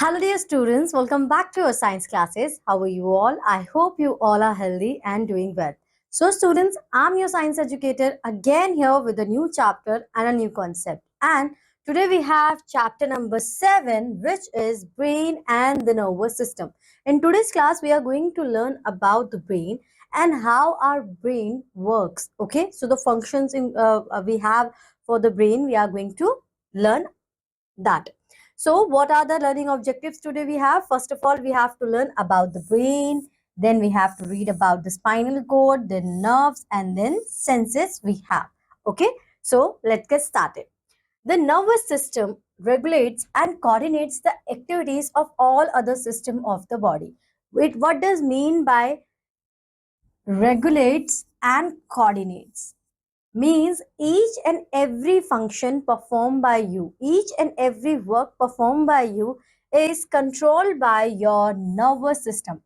Hello dear students, welcome back to your science classes. How are you all? I hope you all are healthy and doing well. So students, I'm your science educator again here with a new chapter and a new concept. And today we have chapter number 7, which is brain and the nervous system. In today's class, we are going to learn about the brain and how our brain works. Okay, so the functions we have for the brain, we are going to learn that. So what are the learning objectives today we have? First of all, we have to learn about the brain, then we have to read about the spinal cord, then nerves, and then senses we have. Okay, so let's get started. The nervous system regulates and coordinates the activities of all other system of the body. Wait, what does mean by regulates and coordinates? Means each and every function performed by you, each and every work performed by you is controlled by your nervous system.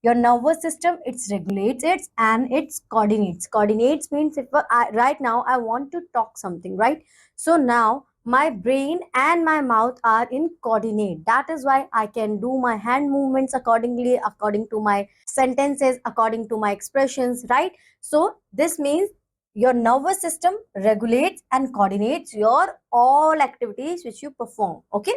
Your nervous system, it regulates it and it coordinates. Coordinates means if right now I want to talk something, right? So now my brain and my mouth are in coordinate. That is why I can do my hand movements accordingly, according to my sentences, according to my expressions, right? So this means your nervous system regulates and coordinates your all activities which you perform. Okay,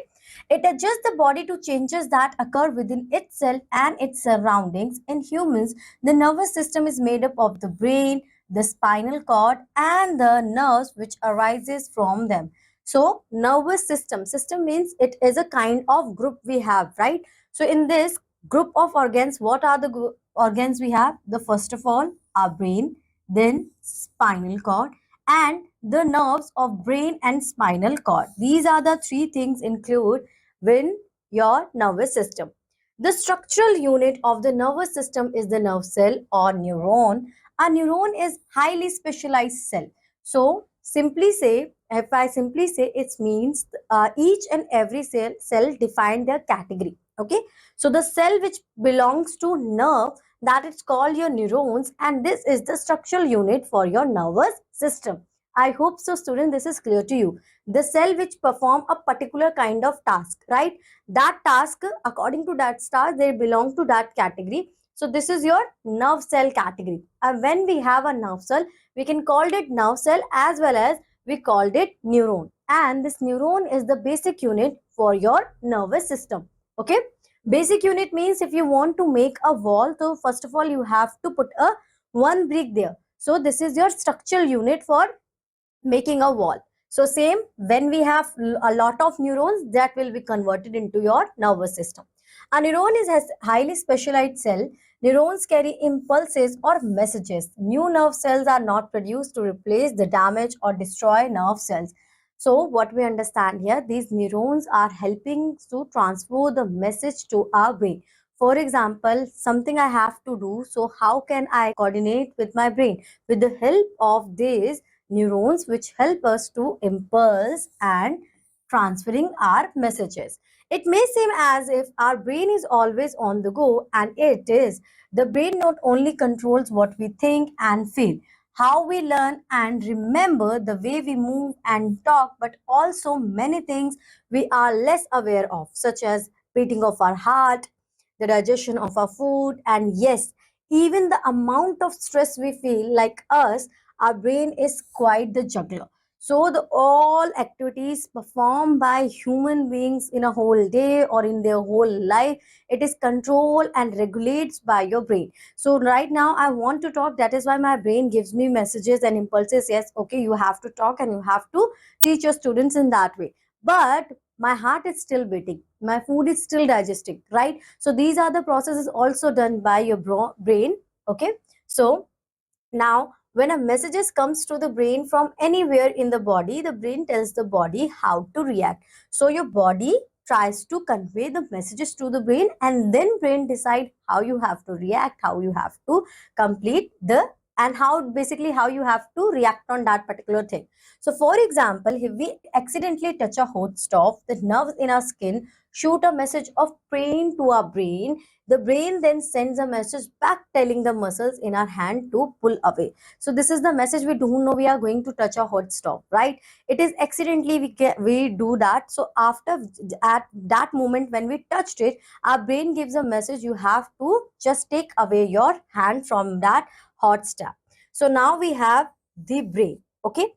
it adjusts the body to changes that occur within itself and its surroundings. In humans, the nervous system is made up of the brain, the spinal cord, and the nerves which arises from them. So nervous system means it is a kind of group we have, right? So in this group of organs, what are the organs we have? The first of all, our brain, then spinal cord, and the nerves of brain and spinal cord. These are the three things include in your nervous system. The structural unit of the nervous system is the nerve cell or neuron. A neuron is highly specialized cell. So simply say, if I simply say, it means each and every cell define their category. Okay, so the cell which belongs to nerve, that is called your neurons, and this is the structural unit for your nervous system. I hope so student, this is clear to you. The cell which perform a particular kind of task, right? That task, according to that task, they belong to that category. So this is your nerve cell category, and when we have a nerve cell, we can call it nerve cell as well as we called it neuron, and this neuron is the basic unit for your nervous system. Okay, basic unit means if you want to make a wall, so first of all you have to put a one brick there. So this is your structural unit for making a wall. So same, when we have a lot of neurons, that will be converted into your nervous system. A neuron is a highly specialized cell. Neurons carry impulses or messages. New nerve cells are not produced to replace the damaged or destroy nerve cells. So what we understand here, these neurons are helping to transfer the message to our brain. For example, something I have to do, so how can I coordinate with my brain? With the help of this neurons which help us to impulse and transferring our messages. It may seem as if our brain is always on the go, and it is. The brain not only controls what we think and feel, how we learn and remember, the way we move and talk, but also many things we are less aware of, such as beating of our heart, the digestion of our food, and yes, even the amount of stress we feel. Like us, our brain is quite the juggler. So the all activities performed by human beings in a whole day or in their whole life, it is controlled and regulates by your brain. So right now I want to talk, that is why my brain gives me messages and impulses. Yes, okay, you have to talk and you have to teach your students in that way. But my heart is still beating, my food is still digesting, right? So these are the processes also done by your brain. Okay, so now when a messages comes to the brain from anywhere in the body, the brain tells the body how to react. So your body tries to convey the messages to the brain, and then brain decide how you have to react, how you have to complete the and how basically how you have to react on that particular thing. So for example, if we accidentally touch a hot stove, the nerves in our skin shoot a message of pain to our brain. The brain then sends a message back telling the muscles in our hand to pull away. So this is the message. We don't know we are going to touch a hot stove, right? It is accidentally we do that. So after, at that moment when we touched it, our brain gives a message, you have to just take away your hand from that hot stove. So now we have the brain. Okay,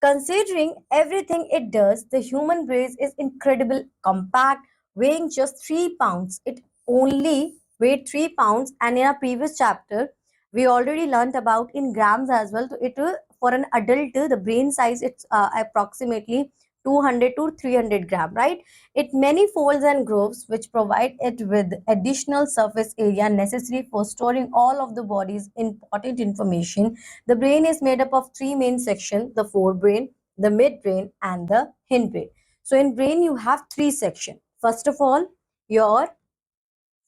considering everything it does, the human brain is incredible compact, weighing just 3 pounds. It only weighed 3 pounds, and in our previous chapter, we already learnt about in grams as well. So for an adult, the brain size, it's approximately 200 to 300 gram, right? It many folds and grooves which provide it with additional surface area necessary for storing all of the body's important information. The brain is made up of three main sections: the forebrain, the midbrain, and the hindbrain. So in brain, you have three sections. First of all, your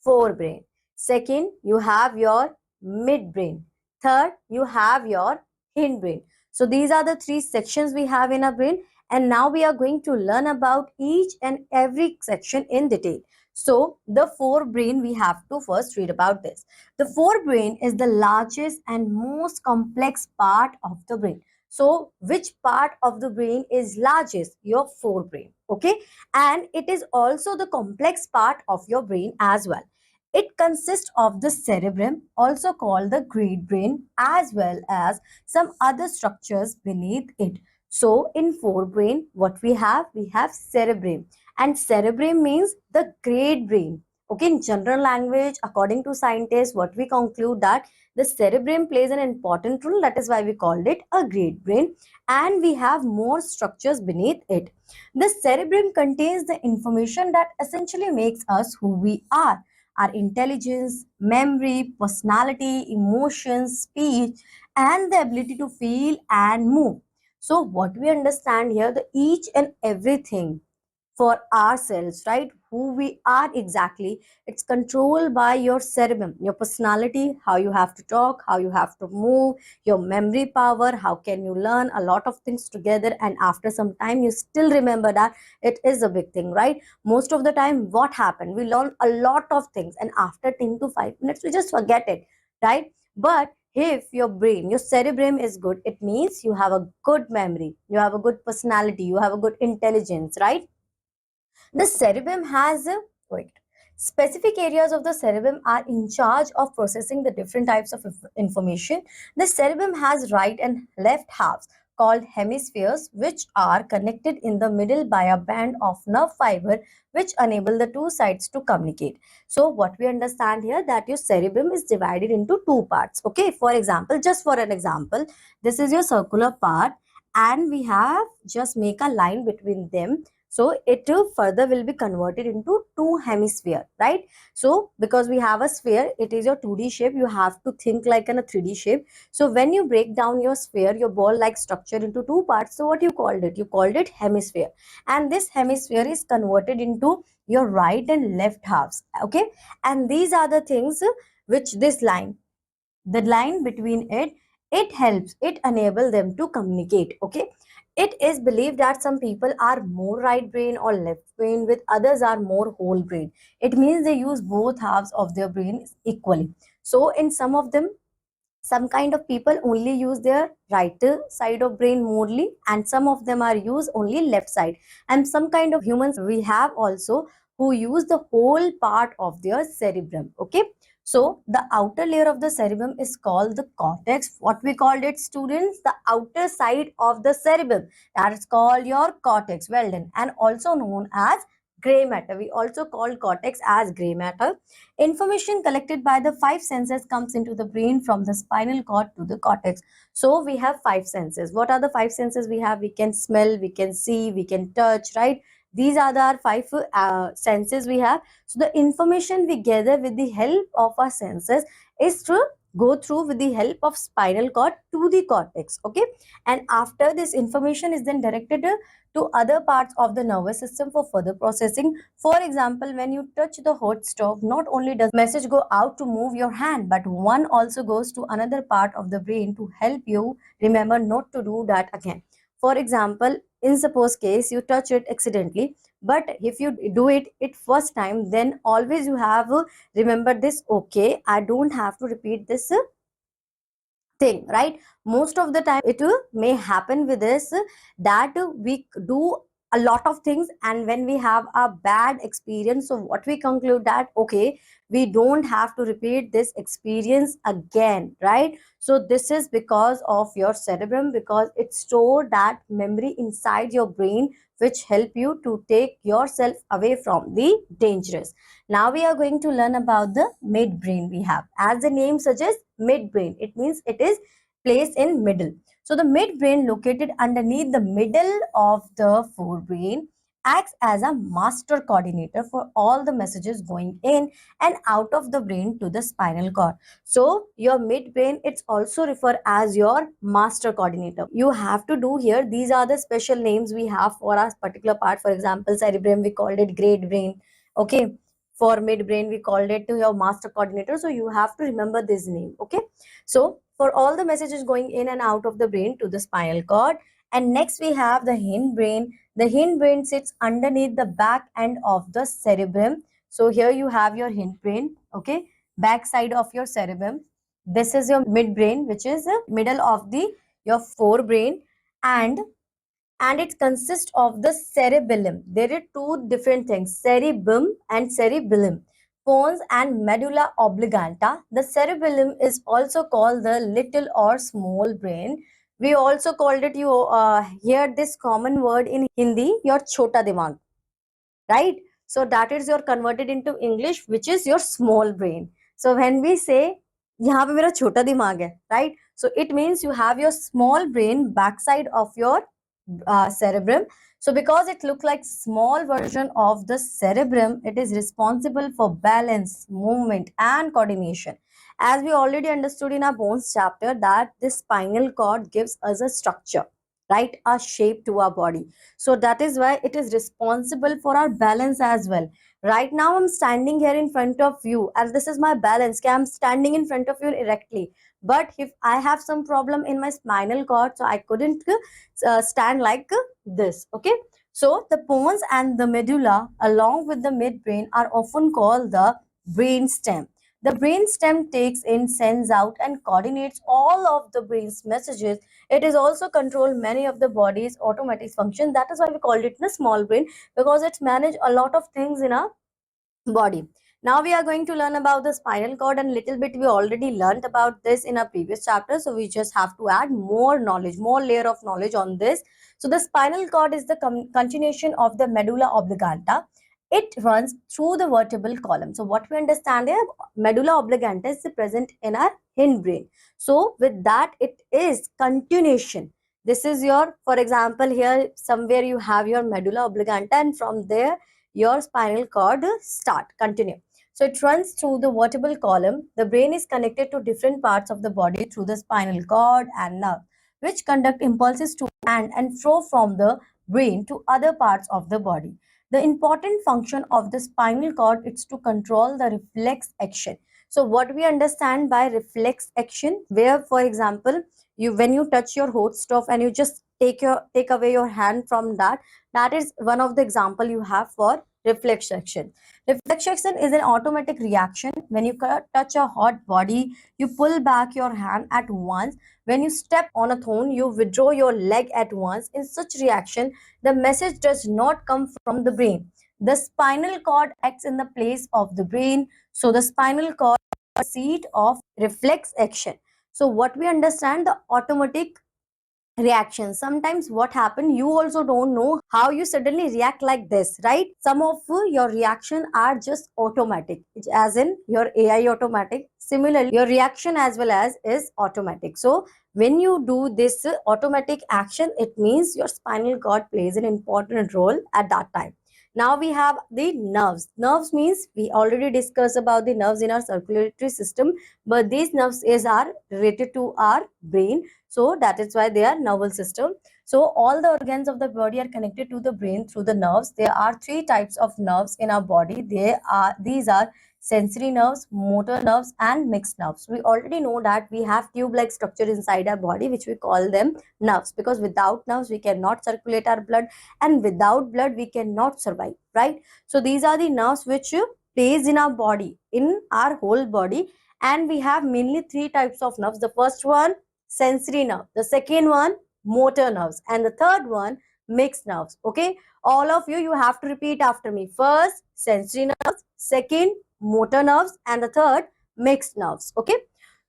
forebrain. Second, you have your midbrain. Third, you have your hindbrain. So these are the three sections we have in our brain. And now we are going to learn about each and every section in detail. So the forebrain, we have to first read about this. The forebrain is the largest and most complex part of the brain. So which part of the brain is largest? Your forebrain. Okay. And it is also the complex part of your brain as well. It consists of the cerebrum, also called the great brain, as well as some other structures beneath it. So in forebrain, what we have? We have cerebrum, and cerebrum means the great brain. Okay, in general language, according to scientists, what we conclude that the cerebrum plays an important role. That is why we called it a great brain, and we have more structures beneath it. The cerebrum contains the information that essentially makes us who we are: our intelligence, memory, personality, emotions, speech, and the ability to feel and move. So, what we understand here, the each and everything for ourselves, right? Who we are exactly, it's controlled by your cerebrum, your personality, how you have to talk, how you have to move, your memory power, how can you learn a lot of things together, and after some time you still remember that. It is a big thing, right? Most of the time, what happened? We learn a lot of things, and after 10 to 5 minutes, we just forget it, right? But if your brain, your cerebrum is good, it means you have a good memory, you have a good personality, you have a good intelligence, right? The cerebrum has wait. Specific areas of the cerebrum are in charge of processing the different types of information. The cerebrum has right and left halves called hemispheres, which are connected in the middle by a band of nerve fiber which enable the two sides to communicate. So what we understand here, that your cerebrum is divided into two parts. Okay, for example, just for an example, this is your circular part, and we have just make a line between them, so it further will be converted into two hemisphere, right? So because we have a sphere, it is your 2D shape, you have to think like in a 3D shape. So when you break down your sphere, your ball like structure into two parts, so what you called it? You called it hemisphere. And this hemisphere is converted into your right and left halves. Okay, and these are the things which this line, the line between it helps, it enable them to communicate. Okay, it is believed that some people are more right brain or left brain, with others are more whole brain. It means they use both halves of their brain equally. So in some of them, some kind of people only use their right side of brain morely, and some of them are use only left side, and some kind of humans we have also who use the whole part of their cerebrum. Okay, so the outer layer of the cerebrum is called the cortex. What we called it, students? The outer side of the cerebrum, that is called your cortex. Well done. And also known as gray matter. We also call cortex as gray matter. Information collected by the five senses comes into the brain from the spinal cord to the cortex. So we have five senses. What are the five senses we have? We can smell, we can see, we can touch, right? These are the five senses we have. So the information we gather with the help of our senses is through go through with the help of spinal cord to the cortex. Okay, and after this information is then directed to other parts of the nervous system for further processing. For example, when you touch the hot stove, not only does message go out to move your hand, but one also goes to another part of the brain to help you remember not to do that again. For example, in suppose case you touch it accidentally, but if you do it first time, then always you have remember this, okay, I don't have to repeat this thing, right? Most of the time it may happen with us that we do a lot of things, and when we have a bad experience, so what we conclude that, okay, we don't have to repeat this experience again, right? So this is because of your cerebrum, because it stored that memory inside your brain, which help you to take yourself away from the dangerous. Now we are going to learn about the midbrain we have. As the name suggests, midbrain, it means it is placed in middle. So the midbrain, located underneath the middle of the forebrain, acts as a master coordinator for all the messages going in and out of the brain to the spinal cord. So your midbrain, it's also referred as your master coordinator. You have to do here, these are the special names we have for our particular part. For example, cerebrum, we called it great brain. Okay, for midbrain we called it to your master coordinator, so you have to remember this name. Okay, so for all the messages going in and out of the brain to the spinal cord. And next we have the hindbrain. The hindbrain sits underneath the back end of the cerebrum. So here you have your hindbrain, okay, back side of your cerebrum. This is your midbrain, which is the middle of the your forebrain, and it consists of the cerebellum. There are two different things, cerebrum and cerebellum, pons and medulla oblongata. The cerebellum is also called the little or small brain. We also called it, you hear this common word in Hindi, your chota dimag, right? So that is your converted into English, which is your small brain. So when we say यहाँ पे मेरा छोटा दिमाग है, right? So it means you have your small brain backside of your cerebrum. So because it looks like small version of the cerebrum, it is responsible for balance, movement and coordination. As we already understood in our bones chapter that this spinal cord gives us a structure, right, a shape to our body. So that is why it is responsible for our balance as well. Right now I'm standing here in front of you and this is my balance. I'm standing in front of you erectly, but if I have some problem in my spinal cord, so I couldn't stand like this. Okay, so the pons and the medulla along with the midbrain are often called the brain stem. The brain stem takes in, sends out and coordinates all of the brain's messages. It is also control many of the body's automatic functions. That is why we called it the small brain, because it's manage a lot of things in our body. Now we are going to learn about the spinal cord, and little bit we already learned about this in our previous chapter. So we just have to add more knowledge, more layer of knowledge on this. So the spinal cord is the continuation of the medulla oblongata. It runs through the vertebral column. So what we understand here, medulla oblongata is present in our hindbrain. So with that, it is continuation. This is your, for example, here somewhere you have your medulla oblongata, and from there your spinal cord continue. So it runs through the vertebral column. The brain is connected to different parts of the body through the spinal cord and nerve, which conduct impulses to and flow from the brain to other parts of the body. The important function of the spinal cord is to control the reflex action. So what we understand by reflex action, where for example, you when you touch your hot stove and you just take away your hand from that, that is one of the example you have for reflex action. Reflex action is an automatic reaction. When you touch a hot body, you pull back your hand at once. When you step on a thorn, you withdraw your leg at once. In such reaction, the message does not come from the brain. The spinal cord acts in the place of the brain. So the spinal cord is the seat of reflex action. So what we understand, the automatic reaction. Sometimes what happen, you also don't know how you suddenly react like this, right? Some of your reaction are just automatic, as in your AI automatic. Similarly, your reaction as well as is automatic. So when you do this automatic action, it means your spinal cord plays an important role at that time. Now we have the nerves. Nerves means we already discussed about the nerves in our circulatory system, but these nerves are related to our brain. So that is why they are nervous system. So all the organs of the body are connected to the brain through the nerves. There are three types of nerves in our body. These are sensory nerves, motor nerves, and mixed nerves. We already know that we have tube-like structure inside our body, which we call them nerves, because without nerves we cannot circulate our blood, and without blood we cannot survive, right? So these are the nerves which plays in our body, in our whole body, and we have mainly three types of nerves. The first one, sensory nerve. The second one, motor nerves, and the third one, mixed nerves. Okay, all of you have to repeat after me. First, sensory nerves, second, motor nerves, and the third, mixed nerves. Okay,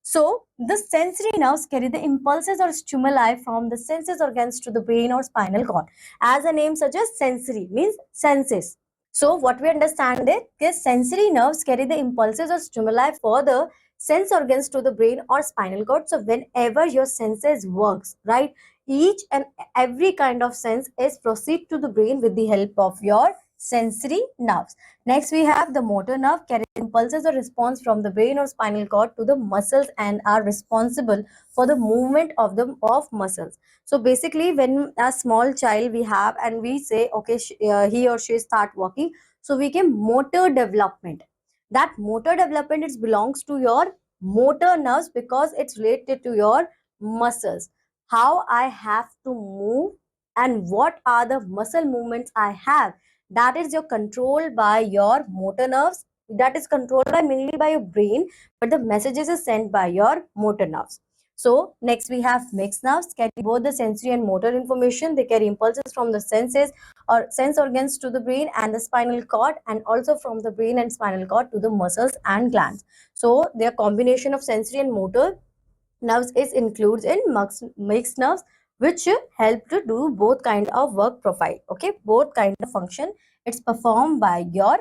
so the sensory nerves carry the impulses or stimuli from the senses organs to the brain or spinal cord. As the name suggests, sensory means senses. So what we understand is sensory nerves carry the impulses or stimuli for the sense organs to the brain or spinal cord. So whenever your senses works, right, each and every kind of sense is proceed to the brain with the help of your sensory nerves. Next, we have the motor nerve carry impulses or response from the brain or spinal cord to the muscles and are responsible for the movement of the muscles. So basically, when a small child we have and we say, okay, he or she start walking, so we get motor development. That motor development it belongs to your motor nerves because it's related to your muscles. How I have to move and what are the muscle movements I have, that is your control by your motor nerves, that is controlled by mainly by your brain, but the messages is sent by your motor nerves. So next we have mixed nerves carry both the sensory and motor information. They carry impulses from the senses or sense organs to the brain and the spinal cord, and also from the brain and spinal cord to the muscles and glands. So their combination of sensory and motor nerves is includes in mixed nerves, which help to do both kind of work profile. Okay, both kind of function it's performed by your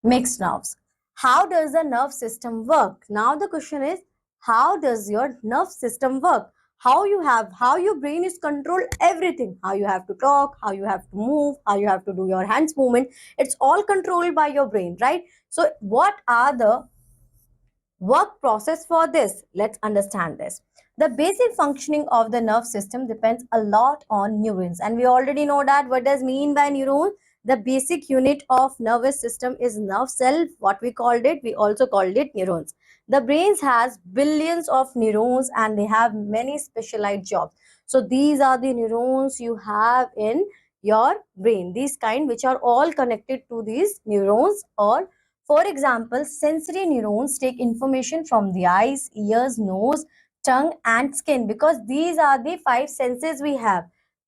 mixed nerves. How does the nerve system work? Now the question is, how does your nerve system work? How your brain is control everything, how you have to talk, how you have to move, how you have to do your hands movement, it's all controlled by your brain, right? So what are the work process for this? Let's understand this. The basic functioning of the nerve system depends a lot on neurons, and we already know that. What does mean by neuron? The basic unit of nervous system is nerve cell. What we called it, we also called it neurons. The brains has billions of neurons and they have many specialized jobs. So these are the neurons you have in your brain, these kind which are all connected to these neurons. Or for example, sensory neurons take information from the eyes, ears, nose, tongue, and skin, because these are the five senses we have.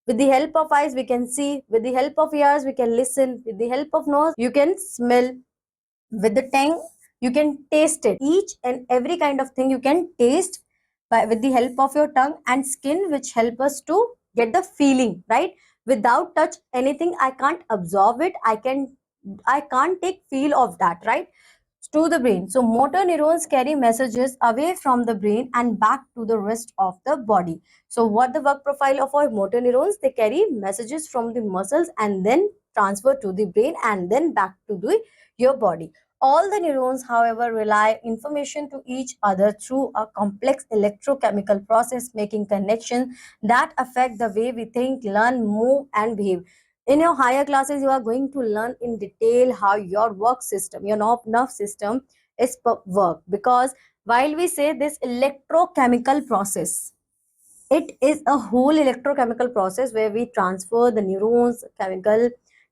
With the help of eyes, we can see. With the help of ears, we can listen. With the help of nose, you can smell. With the tongue, you can taste it. Each and every kind of thing you can taste with the help of your tongue, and skin, which help us to get the feeling, right? Without touch anything, I can't absorb it. I can't take feel of that, right? To the brain. So motor neurons carry messages away from the brain and back to the rest of the body. So what the work profile of our motor neurons? They carry messages from the muscles and then transfer to the brain and then back to your body. All the neurons, however, rely information to each other through a complex electrochemical process, making connections that affect the way we think, learn, move, and behave. In your higher classes, you are going to learn in detail how your work system, your nerve system is work, because while we say this electrochemical process, it is a whole electrochemical process where we transfer the neurons,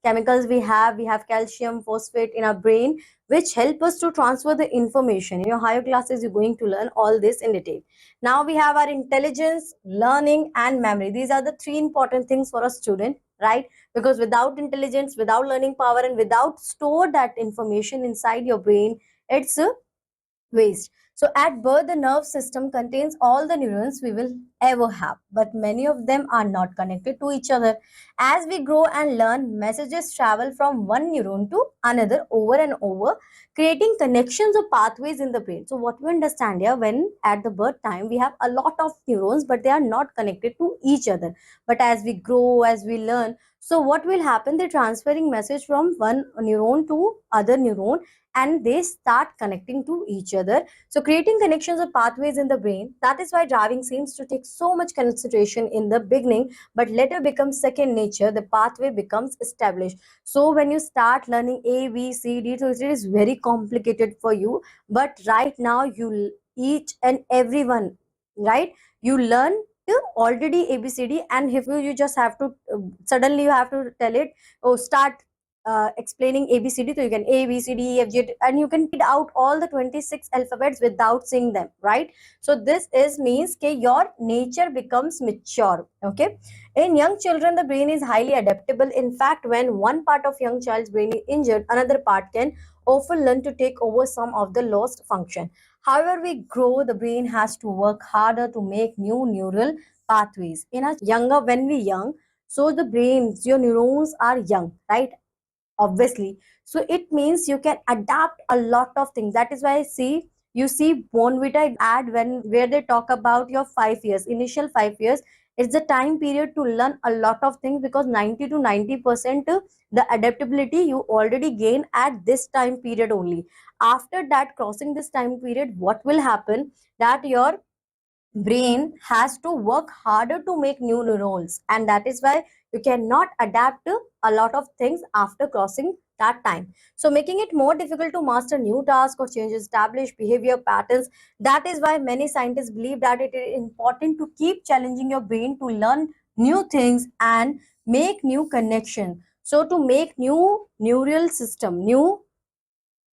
chemicals we have calcium, phosphate in our brain, which help us to transfer the information. In your higher classes, you're going to learn all this in detail. Now we have our intelligence, learning, and memory. These are the three important things for a student, right? Because without intelligence, without learning power, and without store that information inside your brain, it's a waste. So at birth, the nerve system contains all the neurons we will ever have, but many of them are not connected to each other. As we grow and learn, messages travel from one neuron to another over and over, creating connections or pathways in the brain. So what we understand here, when at the birth time we have a lot of neurons, but they are not connected to each other. But as we grow, as we learn, so what will happen, they're transferring message from one neuron to other neuron, and they start connecting to each other, so creating connections or pathways in the brain. That is why driving seems to take so much concentration in the beginning, but later becomes second nature. The pathway becomes established. So when you start learning A, B, C, D, so it is very complicated for you. But right now, each and everyone, right? You learn already ABCD, and if you just have to suddenly you have to tell it, oh, start explaining ABCD, so you can A, B, C, D, E, F, G, and you can read out all the 26 alphabets without seeing them, right? So this is means that your nature becomes mature. Okay. In young children, the brain is highly adaptable. In fact, when one part of young child's brain is injured, another part can often learn to take over some of the lost function. However, we grow, the brain has to work harder to make new neural pathways. In a younger, when we young, so the brains, your neurons are young, right? Obviously, so it means you can adapt a lot of things. That is why I see, you see Bonvita ad when where they talk about your 5 years, initial 5 years. It's the time period to learn a lot of things, because 90 to 90% the adaptability you already gain at this time period only. After that, crossing this time period, what will happen, that your brain has to work harder to make new neurons, and that is why you cannot adapt to a lot of things after crossing that time, so making it more difficult to master new tasks or change established behavior patterns. That is why many scientists believe that it is important to keep challenging your brain to learn new things and make new connections. So to make new neural system, new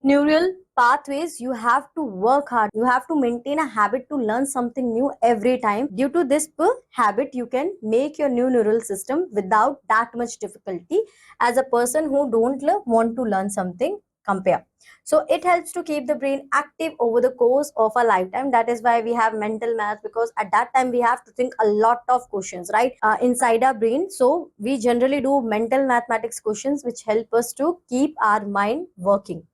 neural pathways, you have to work hard, you have to maintain a habit to learn something new every time. Due to this habit, you can make your new neural system without that much difficulty as a person who don't want to learn something compare. So it helps to keep the brain active over the course of a lifetime. That is why we have mental math, because at that time we have to think a lot of questions, right, inside our brain. So we generally do mental mathematics questions which help us to keep our mind working.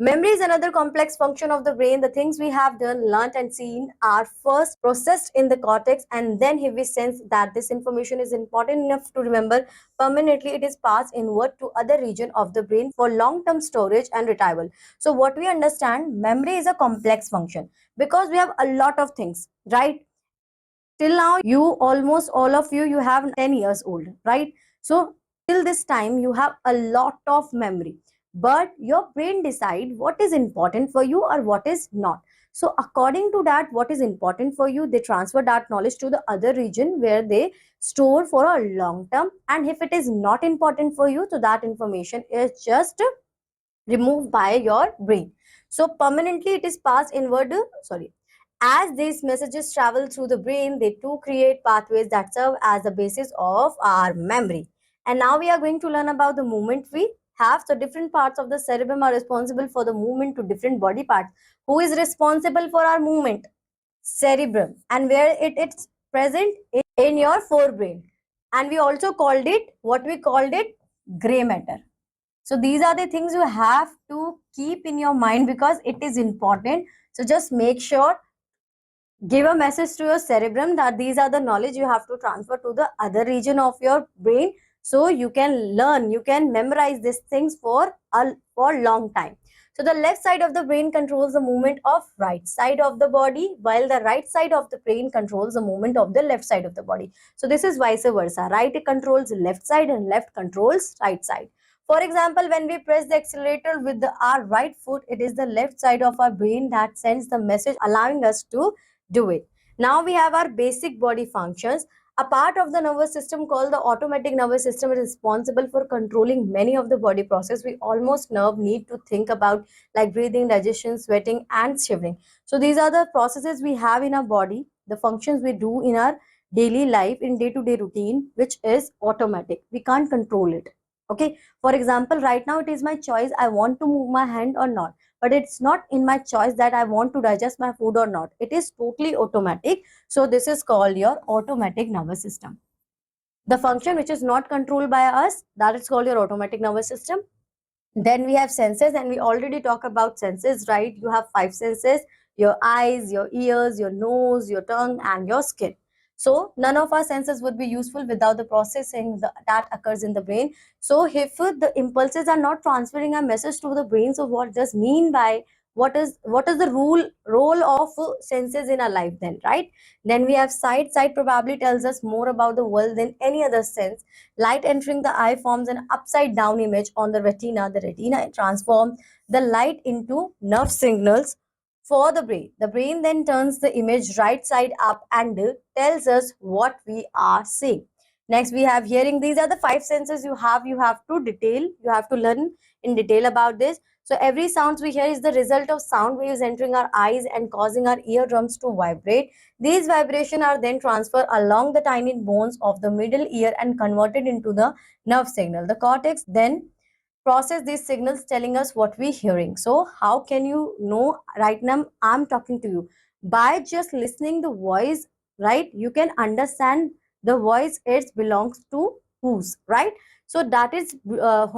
Memory is another complex function of the brain. The things we have done, learnt, and seen are first processed in the cortex, and then if we sense that this information is important enough to remember permanently, it is passed inward to other region of the brain for long-term storage and retrieval. So what we understand, memory is a complex function because we have a lot of things, right? Till now, you almost all of you, you have 10 years old, right? So till this time, you have a lot of memory, but your brain decide what is important for you or what is not. So according to that, what is important for you, they transfer that knowledge to the other region where they store for a long term. And if it is not important for you, so that information is just removed by your brain. So permanently it is passed inward, sorry. As these messages travel through the brain, they too create pathways that serve as the basis of our memory. And now we are going to learn about the movement we have. So different parts of the cerebrum are responsible for the movement to different body parts. Who is responsible for our movement? Cerebrum. And where it's present in your forebrain. And we also called it, what we called it, gray matter. So these are the things you have to keep in your mind because it is important. So just make sure, give a message to your cerebrum that these are the knowledge you have to transfer to the other region of your brain, so you can learn, you can memorize these things for long time. So the left side of the brain controls the movement of right side of the body, while the right side of the brain controls the movement of the left side of the body. So this is vice versa, right controls left side and left controls right side. For example, when we press the accelerator with our right foot, it is the left side of our brain that sends the message, allowing us to do it. Now we have our basic body functions. A part of the nervous system called the automatic nervous system is responsible for controlling many of the body process we almost nerve need to think about, like breathing, digestion, sweating, and shivering. So these are the processes we have in our body, the functions we do in our daily life, in day-to-day routine, which is automatic. We can't control it. Okay. For example, right now it is my choice. I want to move my hand or not. but it's not in my choice that I want to digest my food or not. It is totally automatic. So this is called your automatic nervous system. The function which is not controlled by us, that is called your automatic nervous system. Then we have senses, and we already talk about senses, right? You have five senses: your eyes, your ears, your nose, your tongue, and your skin. So none of our senses would be useful without the processing that occurs in the brain. So if the impulses are not transferring a message to the brain, so what does mean by what is the role of senses in our life then, right? Then we have sight. Sight probably tells us more about the world than any other sense. Light entering the eye forms an upside down image on the retina. The retina transforms the light into nerve signals for the brain. The brain then turns the image right side up and tells us what we are seeing. Next, we have hearing. These are the five senses you have. You have to detail. You have to learn in detail about this. So every sounds we hear is the result of sound waves entering our eyes and causing our eardrums to vibrate. These vibrations are then transferred along the tiny bones of the middle ear and converted into the nerve signal. The cortex then process these signals telling us what we're hearing. So how can you know right now I'm talking to you? By just listening the voice, right? You can understand the voice it belongs to whose, right? So that is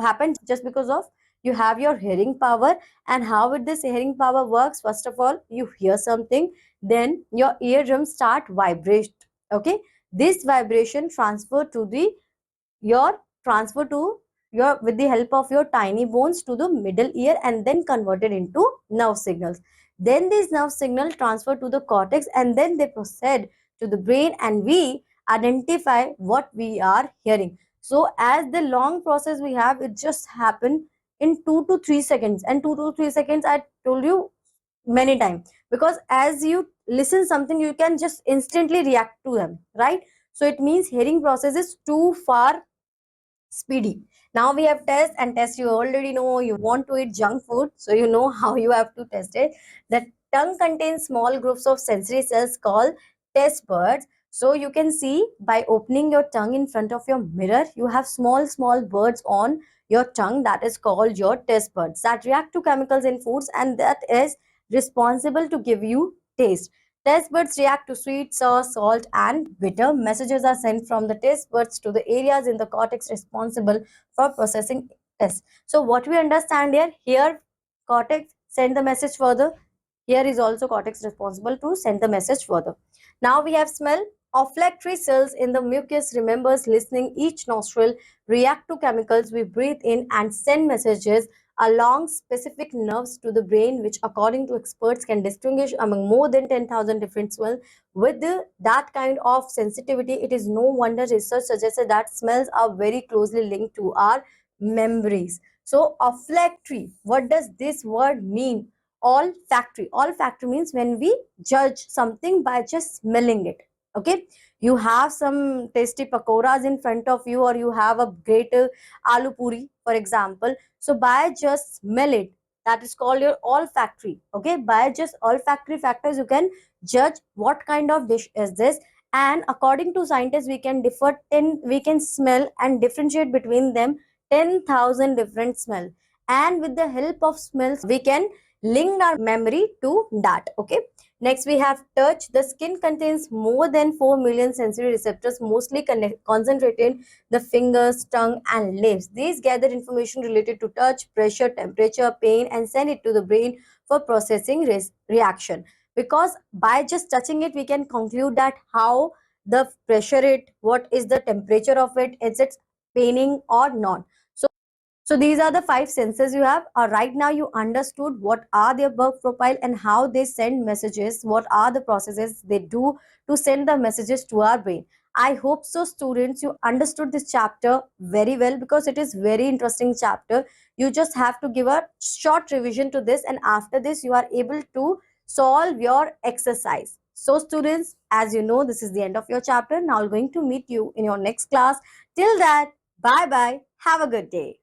happens just because of you have your hearing power. And how with this hearing power works? First of all, you hear something, then your eardrums start vibrate. Okay, this vibration transfer to your with the help of your tiny bones to the middle ear and then converted into nerve signals. Then these nerve signals transfer to the cortex and then they proceed to the brain and we identify what we are hearing. So as the long process we have, it just happened in 2 to 3 seconds. And 2 to 3 seconds I told you many times, because as you listen something you can just instantly react to them, right? So it means hearing process is too far speedy. Now we have test, and test you already know. You want to eat junk food, so you know how you have to test it. The tongue contains small groups of sensory cells called taste buds. So you can see by opening your tongue in front of your mirror, you have small birds on your tongue that is called your taste buds that react to chemicals in foods, and that is responsible to give you taste. Taste buds react to sweet, sour, salt, and bitter. Messages are sent from the taste buds to the areas in the cortex responsible for processing taste. So, what we understand here cortex send the message further. Here is also cortex responsible to send the message further. Now we have smell. Olfactory cells in the mucus remembers listening. Each nostril react to chemicals we breathe in and send messages along specific nerves to the brain, which according to experts can distinguish among more than 10,000 different smells. With that kind of sensitivity, it is no wonder research suggested that smells are very closely linked to our memories. So olfactory, what does this word mean? Olfactory means when we judge something by just smelling it. Okay, you have some tasty pakoras in front of you, or you have a great aloo puri for example. So by just smell it, that is called your olfactory. Okay, by just olfactory factors you can judge what kind of dish is this. And according to scientists, we can smell and differentiate between them 10,000 different smell. And with the help of smells we can link our memory to that. Okay, next we have touch. The skin contains more than 4 million sensory receptors, mostly concentrated the fingers, tongue, and lips. These gather information related to touch, pressure, temperature, pain, and send it to the brain for processing reaction. Because by just touching it, we can conclude that how the pressure what is the temperature of it, is it paining or not. So these are the five senses you have. Right now you understood what are their work profile and how they send messages, what are the processes they do to send the messages to our brain. I hope so students you understood this chapter very well, because it is very interesting chapter. You just have to give a short revision to this, and after this you are able to solve your exercise. So students, as you know, this is the end of your chapter. Now I'm going to meet you in your next class. Till that, bye bye. Have a good day.